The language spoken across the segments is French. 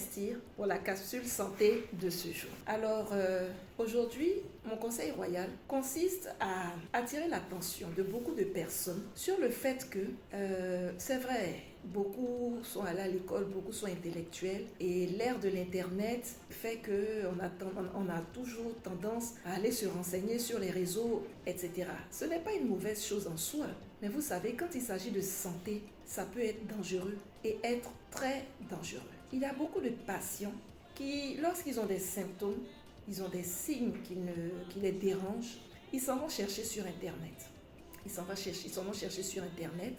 Estir pour la capsule santé de ce jour. Alors, aujourd'hui, mon conseil royal consiste à attirer l'attention de beaucoup de personnes sur le fait que, c'est vrai, beaucoup sont allés à l'école, beaucoup sont intellectuels et l'ère de l'internet fait qu'on a toujours tendance à aller se renseigner sur les réseaux, etc. Ce n'est pas une mauvaise chose en soi, mais vous savez, quand il s'agit de santé, ça peut être dangereux et être très dangereux. Il y a beaucoup de patients qui, lorsqu'ils ont des symptômes, ils ont des signes qui les dérangent, ils s'en vont chercher sur Internet. Ils s'en vont chercher sur Internet.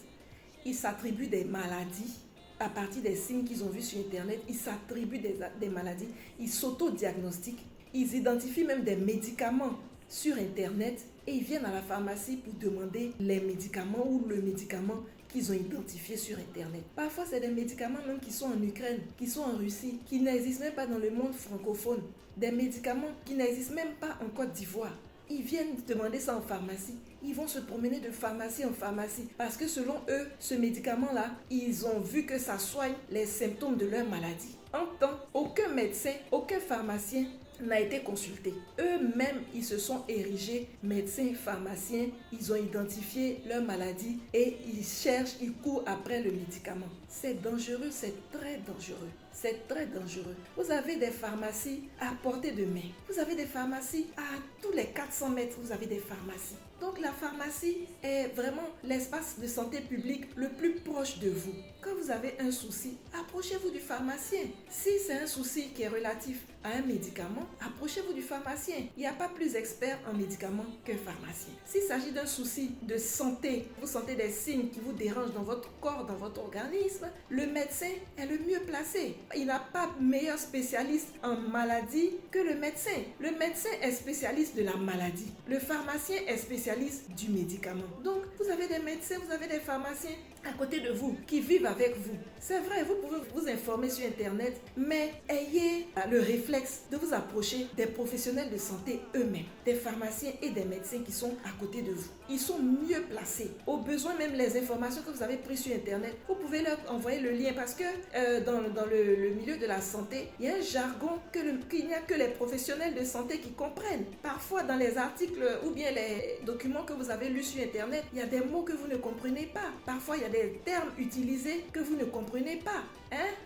Ils s'attribuent des maladies à partir des signes qu'ils ont vus sur Internet. Ils s'attribuent des maladies. Ils s'auto-diagnostiquent. Ils identifient même des médicaments sur Internet et ils viennent à la pharmacie pour demander les médicaments ou le médicament qu'ils ont identifié sur Internet. Parfois, c'est des médicaments même qui sont en Ukraine, qui sont en Russie, qui n'existent même pas dans le monde francophone. Des médicaments qui n'existent même pas en Côte d'Ivoire. Ils viennent demander ça en pharmacie. Ils vont se promener de pharmacie en pharmacie parce que selon eux, ce médicament-là, ils ont vu que ça soigne les symptômes de leur maladie. En temps, aucun médecin, aucun pharmacien n'a été consulté. Eux-mêmes, ils se sont érigés médecins, pharmaciens, ils ont identifié leur maladie et ils cherchent, ils courent après le médicament. C'est dangereux, c'est très dangereux. C'est très dangereux. Vous avez des pharmacies à portée de main. Vous avez des pharmacies à tous les 400 mètres, vous avez des pharmacies. Donc la pharmacie est vraiment l'espace de santé publique le plus proche de vous. Quand vous avez un souci, approchez-vous du pharmacien. Si c'est un souci qui est relatif à un médicament, approchez-vous du pharmacien. Il n'y a pas plus expert en médicaments qu'un pharmacien. S'il s'agit d'un souci de santé, vous sentez des signes qui vous dérangent dans votre corps, dans votre organisme, le médecin est le mieux placé. Il n'a pas meilleur spécialiste en maladie que le médecin. Le médecin est spécialiste de la maladie. Le pharmacien est spécialiste du médicament. Donc, vous avez des médecins, vous avez des pharmaciens à côté de vous qui vivent avec vous. C'est vrai, vous pouvez vous informer sur Internet, mais ayez le réflexe de vous approcher des professionnels de santé eux-mêmes, des pharmaciens et des médecins qui sont à côté de vous. Ils sont mieux placés. Au besoin, même les informations que vous avez prises sur Internet, vous pouvez leur envoyer le lien parce que dans le milieu de la santé, il y a un jargon qu'il n'y a que les professionnels de santé qui comprennent. Parfois, dans les articles ou bien les documents que vous avez lus sur Internet, il y a des mots que vous ne comprenez pas. Parfois, il y a des termes utilisés que vous ne comprenez pas.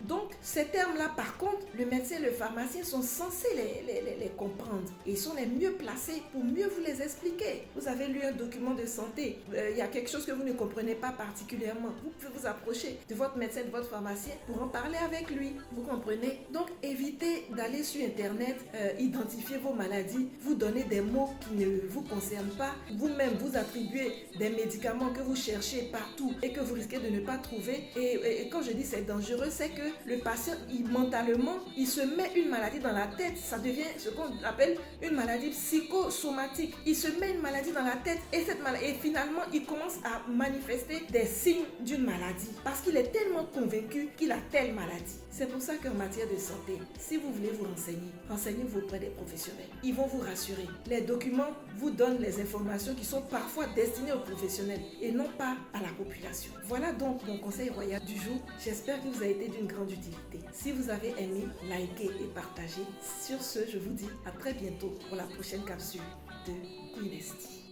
Donc, ces termes-là, par contre, le médecin et le pharmacien sont censés les comprendre. Et ils sont les mieux placés pour mieux vous les expliquer. Vous avez lu un document de santé, il y a quelque chose que vous ne comprenez pas particulièrement. Vous pouvez vous approcher de votre médecin, de votre pharmacien pour en parler avec lui. Vous comprenez? Donc, évitez d'aller sur Internet, identifier vos maladies, vous donner des mots qui ne vous concernent pas, vous-même vous attribuer des médicaments que vous cherchez partout et que vous risquez de ne pas trouver. Et quand je dis c'est dangereux, c'est que le patient, mentalement, il se met une maladie dans la tête. Ça devient ce qu'on appelle une maladie psychosomatique. Il se met une maladie dans la tête et finalement, il commence à manifester des signes d'une maladie parce qu'il est tellement convaincu qu'il a telle maladie. C'est pour ça qu'en matière de santé, si vous voulez vous renseigner, renseignez-vous auprès des professionnels. Ils vont vous rassurer. Les documents vous donnent les informations qui sont parfois destinées aux professionnels et non pas à la population. Voilà donc mon conseil royal du jour. J'espère qu'il vous a été d'une grande utilité. Si vous avez aimé, likez et partagez. Sur ce, je vous dis à très bientôt pour la prochaine capsule de Queen Estie.